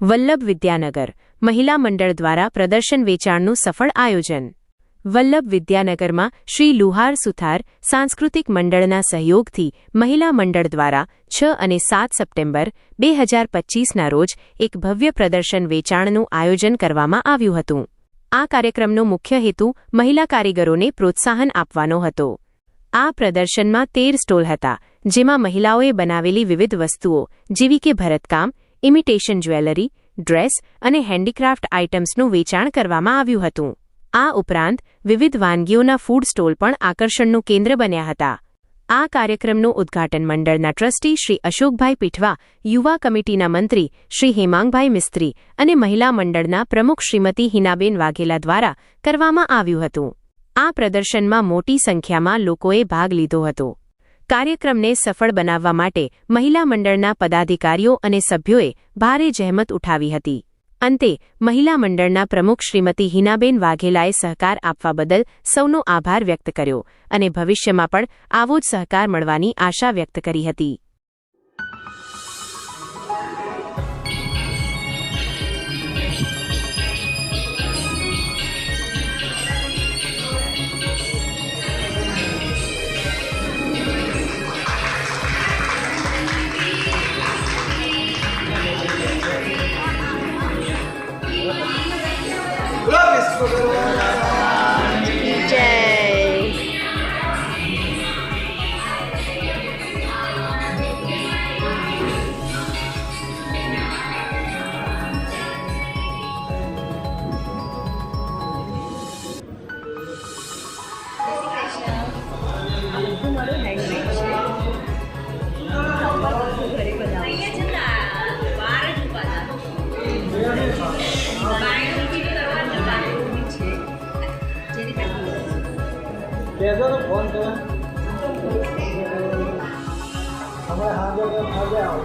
વલ્લભ વિદ્યાનગર મહિલા મંડળ દ્વારા પ્રદર્શન વેચાણનું સફળ આયોજન। વલ્લભ વિદ્યાનગરમાં શ્રી લુહાર સુથાર સાંસ્કૃતિક મંડળના સહયોગથી મહિલા મંડળ દ્વારા 6 અને 7 સપ્ટેમ્બર 2025ના રોજ એક ભવ્ય પ્રદર્શન વેચાણનું આયોજન કરવામાં આવ્યું હતું। આ કાર્યક્રમનો મુખ્ય હેતુ મહિલા કારીગરોને પ્રોત્સાહન આપવાનો હતો। આ પ્રદર્શનમાં 13 સ્ટોલ હતા, જેમાં મહિલાઓએ બનાવેલી વિવિધ વસ્તુઓ જેવી કે ભરતકામ, ઇમિટેશન જ્વેલરી, ડ્રેસ અને હેન્ડીક્રાફ્ટ આઇટમ્સનું વેચાણ કરવામાં આવ્યું હતું। આ ઉપરાંત વિવિધ વાનગીઓના ફૂડ સ્ટોલ પણ આકર્ષણનું કેન્દ્ર બન્યા હતા। આ કાર્યક્રમનું ઉદ્ઘાટન મંડળના ટ્રસ્ટી શ્રી અશોકભાઈ પીઠવા, યુવા કમિટીના મંત્રી શ્રી હેમાંગભાઈ મિસ્ત્રી અને મહિલા મંડળના પ્રમુખ શ્રીમતી હિનાબેન વાઘેલા દ્વારા કરવામાં આવ્યું હતું। આ પ્રદર્શનમાં મોટી સંખ્યામાં લોકોએ ભાગ લીધો હતો। કાર્યક્રમને સફળ બનાવવા માટે મહિલા મંડળના પદાધિકારીઓ અને સભ્યોએ ભારે જહેમત ઉઠાવી હતી। અંતે મહિલા મંડળના પ્રમુખ શ્રીમતી હિનાબેન વાઘેલાએ સહકાર આપવા બદલ સૌનો આભાર વ્યક્ત કર્યો અને ભવિષ્યમાં પણ આવો જ સહકાર મળવાની આશા વ્યક્ત કરી હતી। कैसा तो फोन कर हमारे हाथ आओ।